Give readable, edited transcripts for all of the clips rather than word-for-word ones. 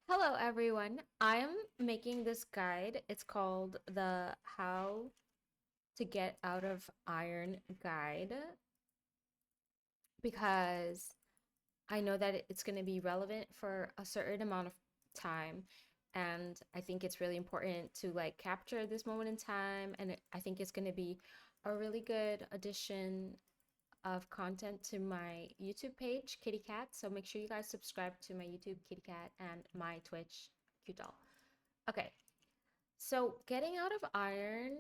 Hello everyone. I'm making this guide. It's called the How to Get Out of Iron Guide because I know that it's going to be relevant for a certain amount of time, and I think it's really important to like capture this moment in time, and I think it's going to be a really good addition of content to my YouTube page, Kitty Cat. So make sure you guys subscribe to my YouTube, Kitty Cat, and my Twitch, Cute Doll. Okay, so getting out of iron,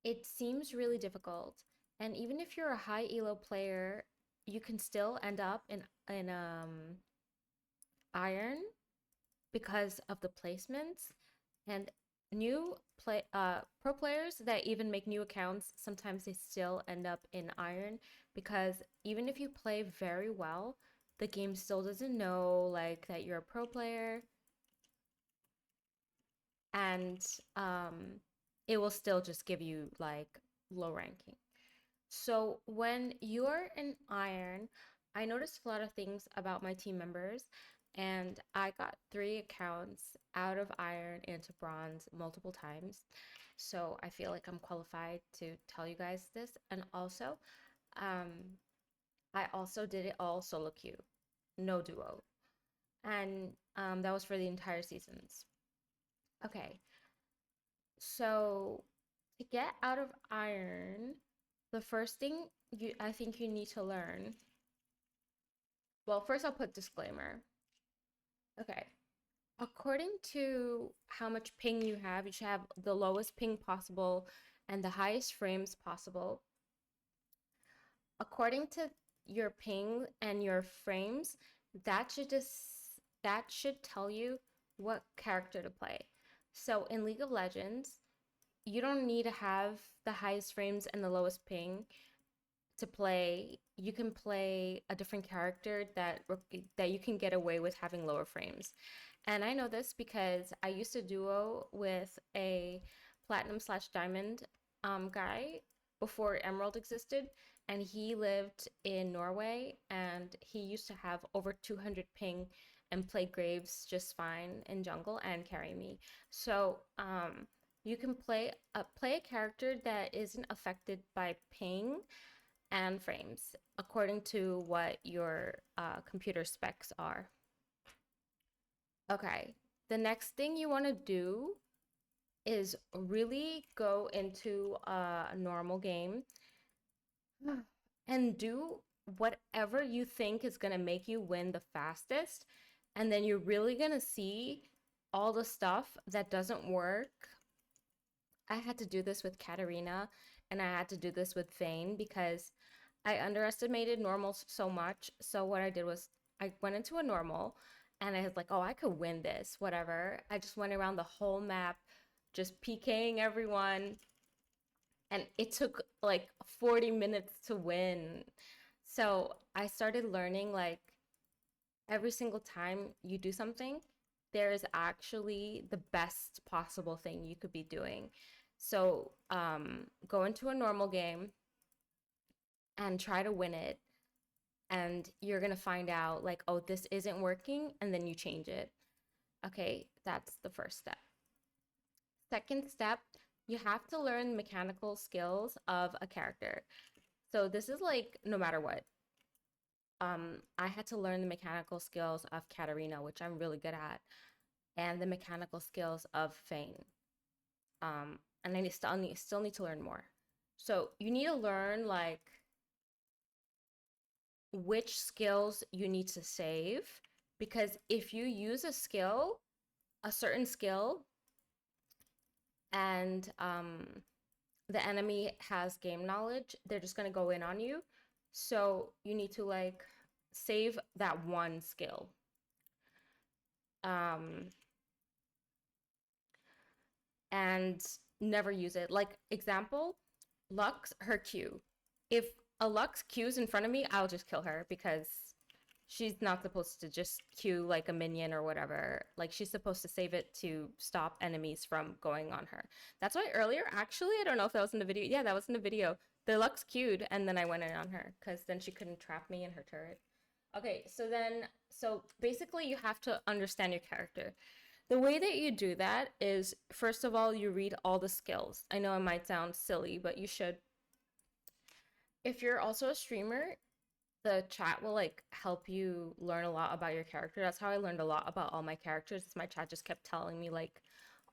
it seems really difficult. And even if you're a high elo player, you can still end up in iron because of the placements. And new pro players that even make new accounts, sometimes they still end up in iron because even if you play very well, the game still doesn't know like that you're a pro player, and it will still just give you like low ranking. So when you're in iron, I noticed a lot of things about my team members, and I got 3 accounts out of iron into bronze multiple times. So I feel like I'm qualified to tell you guys this. And also, um, I also did it all solo queue, no duo. And that was for the entire seasons. Okay, so to get out of iron, the first thing I think you need to learn. Well, first I'll put disclaimer. Okay. According to how much ping you should have the lowest ping possible and the highest frames possible. According to your ping and your frames, that should tell you what character to play. So in League of Legends, you don't need to have the highest frames and the lowest ping to play. You can play a different character that you can get away with having lower frames. And I know this because I used to duo with a platinum slash diamond guy before Emerald existed, and he lived in Norway, and he used to have over 200 ping and play Graves just fine in jungle and carry me. So you can play a character that isn't affected by ping and frames according to what your computer specs are. Okay, the next thing you want to do is really go into a normal game and do whatever you think is going to make you win the fastest. And then you're really going to see all the stuff that doesn't work. I had to do this with Katarina, and I had to do this with Vayne because I underestimated normals so much. So what I did was I went into a normal and I was like, oh, I could win this, whatever. I just went around the whole map, just PKing everyone. And it took like 40 minutes to win. So I started learning like every single time you do something, there is actually the best possible thing you could be doing. So go into a normal game and try to win it, and you're gonna find out like, oh, this isn't working, and then you change it. Okay, that's the first step. Second step, you have to learn mechanical skills of a character. So this is like no matter what. I had to learn the mechanical skills of Katarina, which I'm really good at, and the mechanical skills of Fane. And I still need to learn more. So you need to learn like which skills you need to save, because if you use a certain skill, and the enemy has game knowledge, they're just gonna go in on you. So you need to like save that one skill. Um, and never use it. Like example, Lux, her Q. If a Lux Q's in front of me, I'll just kill her because she's not supposed to just Q like a minion or whatever. Like she's supposed to save it to stop enemies from going on her. That's why earlier, actually, I don't know if that was in the video. Yeah, that was in the video. The Lux Q'd and then I went in on her because then she couldn't trap me in her turret. Okay, so basically you have to understand your character. The way that you do that is, first of all, you read all the skills. I know it might sound silly, but you should. If you're also a streamer, the chat will like help you learn a lot about your character. That's how I learned a lot about all my characters. My chat just kept telling me like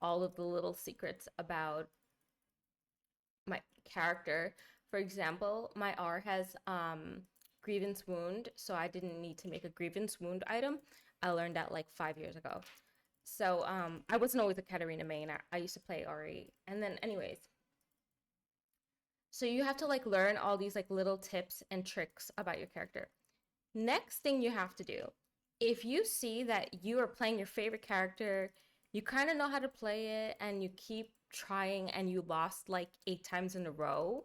all of the little secrets about my character. For example, my R has grievance wound, so I didn't need to make a grievance wound item. I learned that like 5 years ago. So I wasn't always a Katarina main. I used to play Ari. And then anyways, so you have to like learn all these like little tips and tricks about your character. Next thing you have to do, if you see that you are playing your favorite character, you kind of know how to play it, and you keep trying and you lost like 8 times in a row,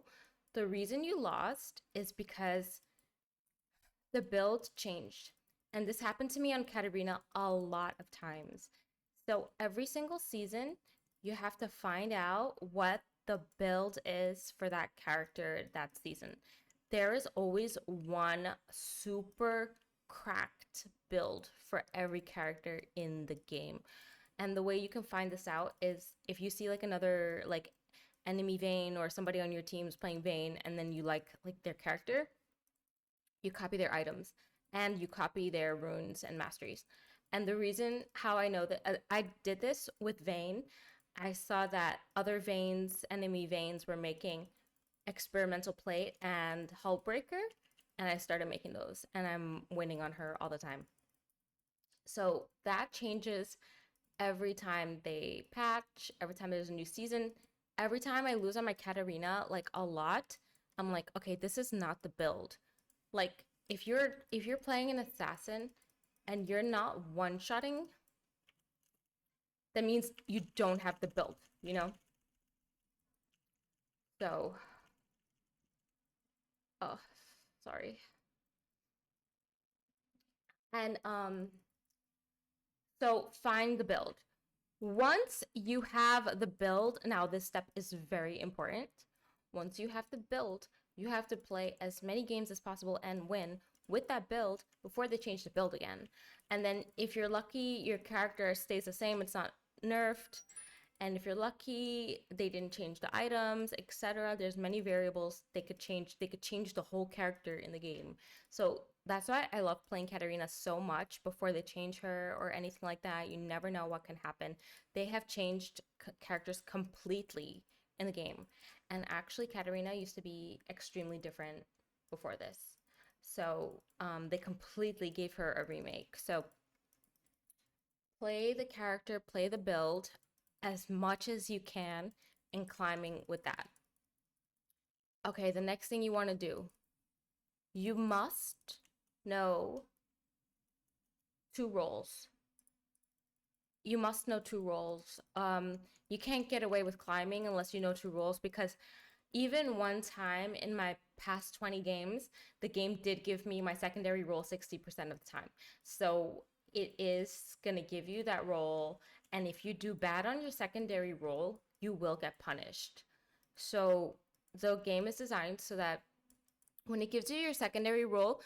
the reason you lost is because the build changed. And this happened to me on Katarina a lot of times. So every single season, you have to find out what the build is for that character that season. There is always one super cracked build for every character in the game. And the way you can find this out is if you see like another like enemy Vayne or somebody on your team is playing Vayne and then you like their character, you copy their items and you copy their runes and masteries. And the reason how I know that I did this with Vayne, I saw that other Vaynes, enemy Vaynes, were making experimental plate and Hullbreaker, and I started making those, and I'm winning on her all the time. So that changes every time they patch, every time there's a new season. Every time I lose on my Katarina, like a lot, I'm like, okay, this is not the build. Like if you're playing an assassin and you're not one-shotting, that means you don't have the build, you know? So, oh, sorry. And so find the build. Once you have the build, now this step is very important. Once you have the build, you have to play as many games as possible and win with that build before they change the build again. And then if you're lucky, your character stays the same, it's not nerfed. And if you're lucky, they didn't change the items, etc. There's many variables they could change. They could change the whole character in the game. So that's why I love playing Katarina so much before they change her or anything like that. You never know what can happen. They have changed characters completely in the game. And actually, Katarina used to be extremely different before this. So they completely gave her a remake. So play the character, play the build as much as you can in climbing with that. Okay, the next thing you want to do, you must know two roles. You must know two roles. You can't get away with climbing unless you know two roles because even one time in my past 20 games, the game did give me my secondary role 60% of the time. So it is going to give you that role. And if you do bad on your secondary role, you will get punished. So the game is designed so that when it gives you your secondary role,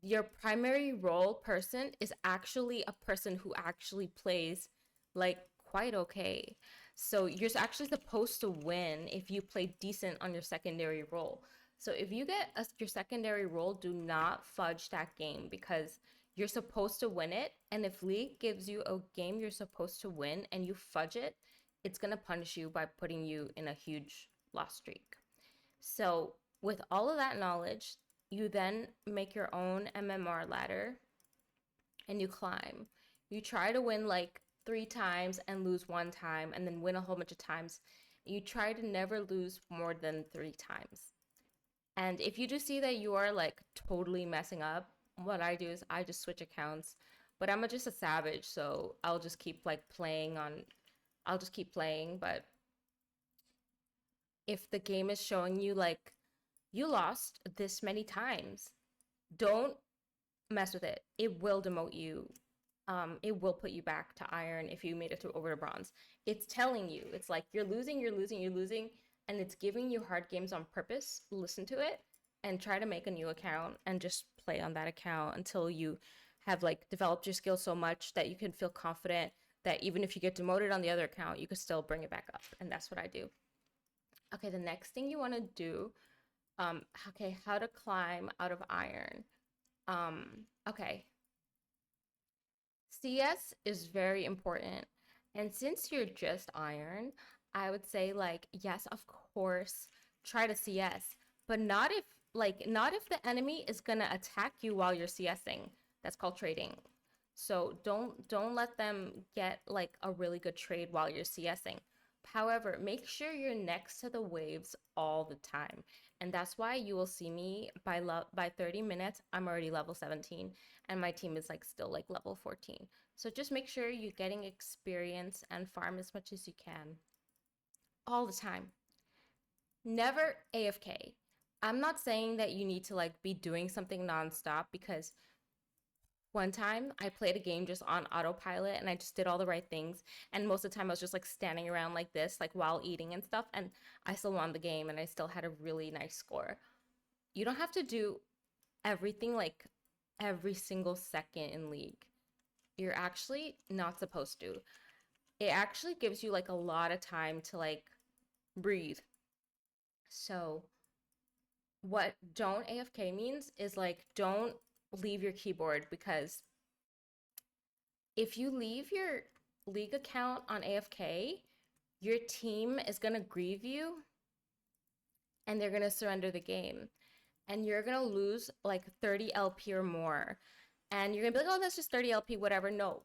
your primary role person is actually a person who actually plays like quite okay. So you're actually supposed to win if you play decent on your secondary role. So if you get your secondary role, do not fudge that game because you're supposed to win it. And if League gives you a game you're supposed to win and you fudge it, it's going to punish you by putting you in a huge loss streak. So with all of that knowledge, you then make your own MMR ladder and you climb. You try to win like 3 times and lose 1 time and then win a whole bunch of times. You try to never lose more than 3 times. And if you just see that you are like totally messing up, what I do is I just switch accounts. But I'm just a savage, so I'll just keep like playing on I'll just keep playing, but if the game is showing you like you lost this many times, don't mess with it. It will demote you. It will put you back to iron if you made it through over to bronze. It's telling you, it's like you're losing, you're losing, you're losing, and it's giving you hard games on purpose. Listen to it and try to make a new account and just play on that account until you have like developed your skill so much that you can feel confident that even if you get demoted on the other account, you can still bring it back up. And that's what I do. Okay, the next thing you want to do, okay, how to climb out of iron. Okay, CS is very important. And since you're just iron, I would say like yes, of course, try to CS, but not if the enemy is going to attack you while you're CSing. That's called trading. So don't let them get like a really good trade while you're CSing. However, make sure you're next to the waves all the time. And that's why you will see me by 30 minutes, I'm already level 17 and my team is like still like level 14. So just make sure you're getting experience and farm as much as you can all the time. Never AFK. I'm not saying that you need to like be doing something nonstop because one time I played a game just on autopilot and I just did all the right things. And most of the time I was just like standing around like this, like while eating and stuff. And I still won the game and I still had a really nice score. You don't have to do everything like every single second in League. You're actually not supposed to. It actually gives you like a lot of time to like breathe. So, what don't AFK means is like don't leave your keyboard because if you leave your League account on AFK, your team is going to grieve you and they're going to surrender the game. And you're going to lose like 30 LP or more. And you're going to be like, oh, that's just 30 LP, whatever. No.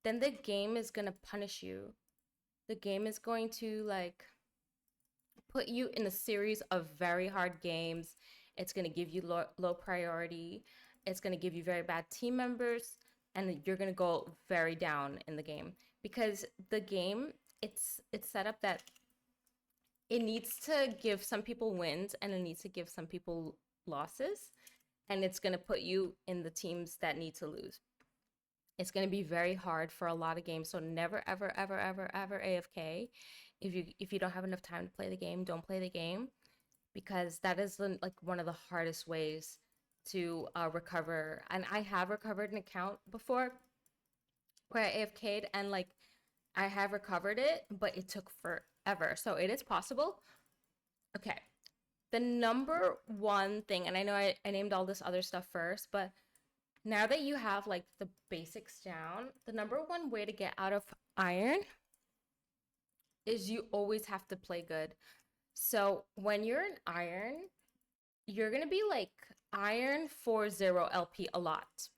Then the game is going to punish you. The game is going to like put you in a series of very hard games. It's going to give you low priority. It's going to give you very bad team members. And you're going to go very down in the game. Because the game, it's set up that it needs to give some people wins and it needs to give some people losses. And it's going to put you in the teams that need to lose. It's going to be very hard for a lot of games. So never, ever, ever, ever, ever AFK. If you don't have enough time to play the game, don't play the game because that is like one of the hardest ways to recover. And I have recovered an account before where I AFK'd and like I have recovered it, but it took forever. So it is possible. Okay. The number one thing, and I know I named all this other stuff first, but now that you have like the basics down, the number one way to get out of iron is you always have to play good. So when you're in iron, you're going to be like iron 40 LP a lot.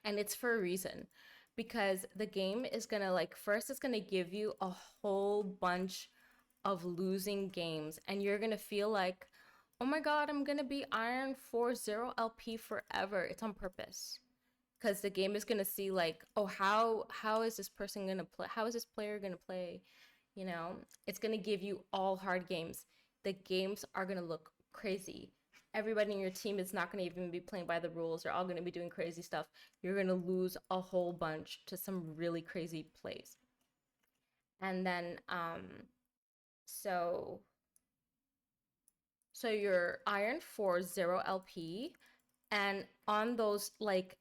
And it's for a reason because the game is going to like first it's going to give you a whole bunch of losing games and you're going to feel like, "Oh my god, I'm going to be iron 40 LP forever." It's on purpose. Cuz the game is going to see like, "Oh, how is this person going to play? How is this player going to play?" You know, it's going to give you all hard games. The games are going to look crazy. Everybody in your team is not going to even be playing by the rules. They're all going to be doing crazy stuff. You're going to lose a whole bunch to some really crazy plays. And then, so, so you're iron 40 LP. And on those like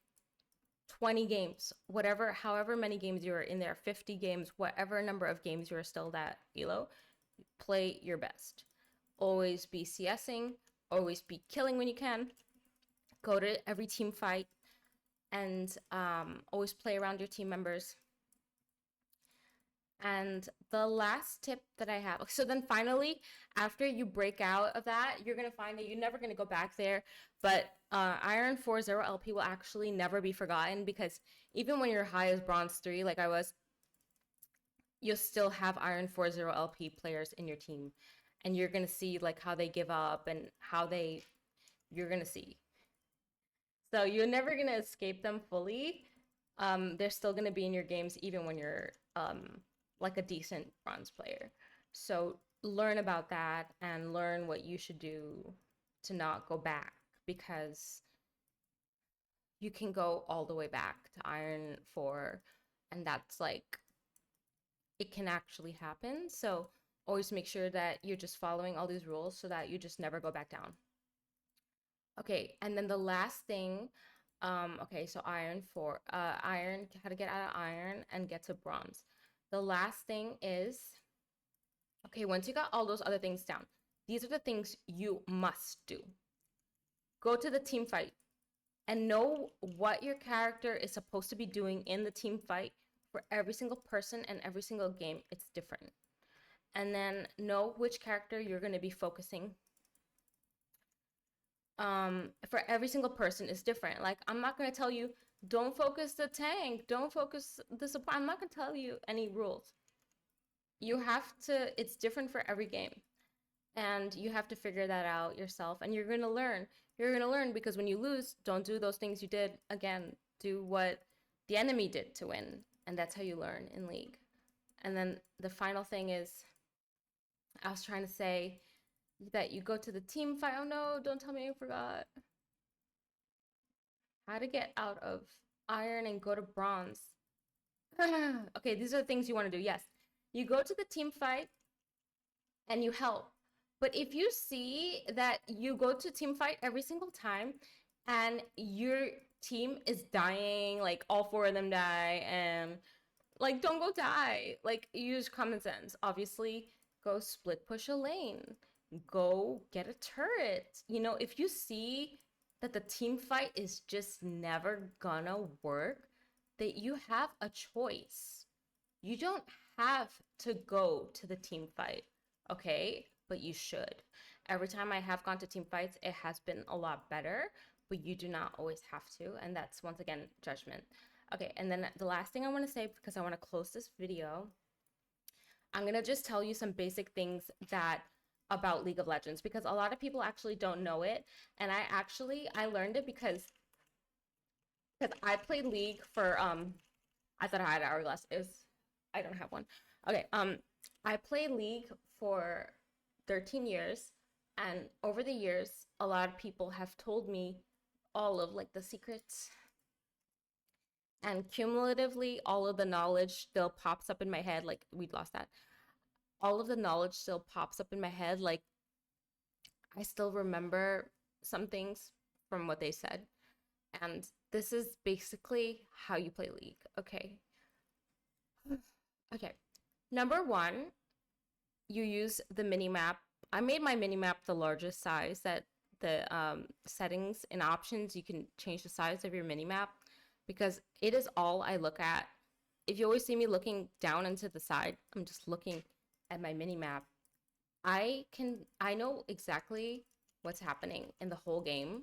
20 games, whatever, however many games you're in there, 50 games, whatever number of games you're still that elo, play your best. Always be CSing, always be killing when you can. Go to every team fight and always play around your team members. And the last tip that I have, so then finally, after you break out of that, you're going to find that you're never going to go back there. But Iron 40 LP will actually never be forgotten because even when you're high as Bronze 3, like I was, you'll still have Iron 40 LP players in your team. And you're going to see like how they give up and you're going to see. So you're never going to escape them fully. They're still going to be in your games even when you're like a decent bronze player. So learn about that and learn what you should do to not go back because you can go all the way back to Iron 4 and that's like it can actually happen. So always make sure that you're just following all these rules so that you just never go back down. Okay, and then the last thing, okay, so iron, how to get out of iron and get to bronze. The last thing is, okay, once you got all those other things down, these are the things you must do. Go to the team fight and know what your character is supposed to be doing in the team fight. For every single person and every single game, it's different. And then know which character you're going to be focusing. For every single person is different. Like, I'm not going to tell you, don't focus the tank, don't focus the supply. I'm not going to tell you any rules. You have to, it's different for every game. And you have to figure that out yourself. And you're going to learn. You're going to learn because when you lose, don't do those things you did again. Do what the enemy did to win. And that's how you learn in League. And then the final thing is, I was trying to say that you go to the team fight. Oh no, don't tell me I forgot. How to get out of iron and go to bronze. Okay, these are the things you want to do. Yes. You go to the team fight and you help. But if you see that you go to team fight every single time and your team is dying, like all four of them die, and like don't go die. Like use common sense. Obviously, go split push a lane. Go get a turret. You know, if you see that the team fight is just never gonna work, that you have a choice. You don't have to go to the team fight, okay? But you should. Every time I have gone to team fights, it has been a lot better, but you do not always have to. And that's once again judgment. Okay, and then the last thing I want to say, because I want to close this video, I'm going to just tell you some basic things that about League of Legends, because a lot of people actually don't know it. And I learned it because I played League for I thought I had an hourglass. I don't have one. Okay, I played League for 13 years, and over the years, a lot of people have told me all of like the secrets, and cumulatively, all of the knowledge still pops up in my head. Like we lost that. All of the knowledge still pops up in my head. Like I still remember some things from what they said, and this is basically how you play League. Okay. Okay. Number one, you use the mini map. I made my mini map the largest size that the settings and options, you can change the size of your mini map because it is all I look at. If you always see me looking down into the side, I'm just looking at my mini map. I know exactly what's happening in the whole game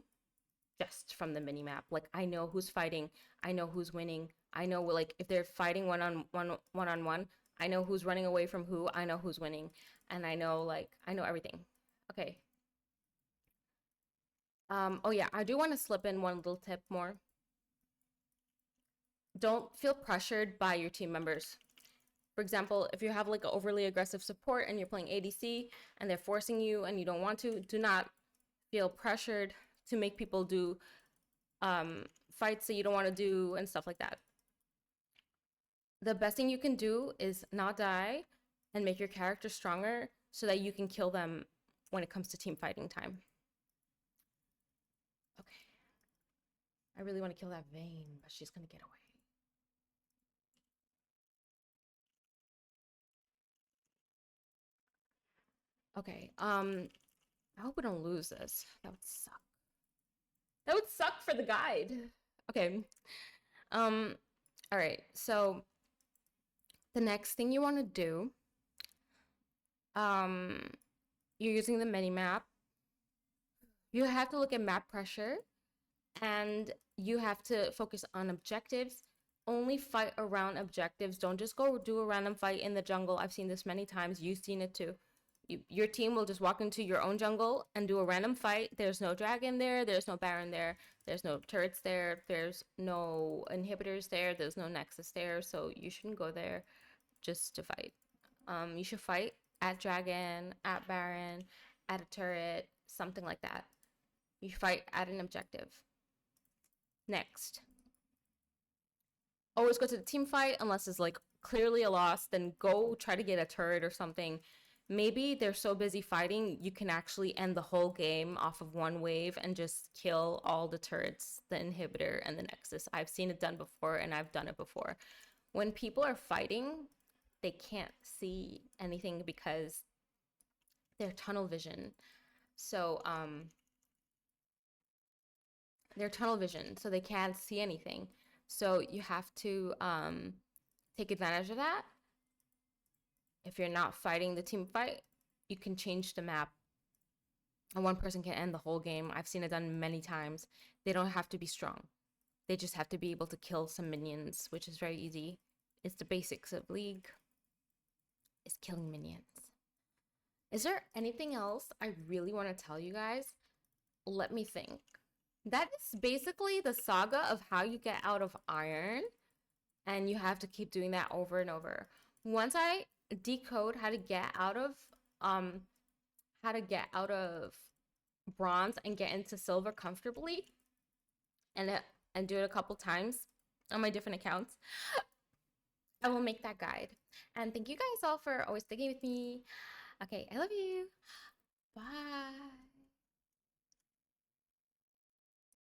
just from the mini map. Like I know who's fighting, I know who's winning, I know like if they're fighting one on one, I know who's running away from who, I know who's winning, and I know everything. Okay. Oh yeah, I do want to slip in one little tip more. Don't feel pressured by your team members. For example, if you have like an overly aggressive support and you're playing ADC and they're forcing you and you don't want to, do not feel pressured to make people do fights that you don't want to do and stuff like that. The best thing you can do is not die and make your character stronger so that you can kill them when it comes to team fighting time. Okay. I really want to kill that Vayne, but she's gonna get away. Okay. I hope we don't lose this. That would suck. That would suck for the guide. Okay. All right. So the next thing you want to do, you're using the mini map. You have to look at map pressure and you have to focus on objectives. Only fight around objectives. Don't just go do a random fight in the jungle. I've seen this many times. You've seen it too. Your team will just walk into your own jungle and do a random fight. There's no dragon there. There's no baron there. There's no turrets there. There's no inhibitors there. There's no nexus there. So you shouldn't go there just to fight. You should fight at dragon, at baron, at a turret, something like that. You fight at an objective. Next. Always go to the team fight unless it's like clearly a loss. Then go try to get a turret or something. maybe they're so busy fighting, you can actually end the whole game off of one wave and just kill all the turrets, the inhibitor, and the nexus. I've seen it done before, and I've done it before. When people are fighting, they can't see anything because they're tunnel vision. So, they're tunnel vision, so they can't see anything. So you have to take advantage of that. If you're not fighting the team fight, you can change the map. And one person can end the whole game. I've seen it done many times. They don't have to be strong. They just have to be able to kill some minions, which is very easy. It's the basics of League. Is killing minions. Is there anything else I really want to tell you guys? Let me think. That is basically the saga of how you get out of iron, and you have to keep doing that over and over. Once I decode um how to get out of bronze and get into silver comfortably, and and do it a couple times on my different accounts, I will make that guide. And thank you guys all for always sticking with me. Okay, I love you. Bye.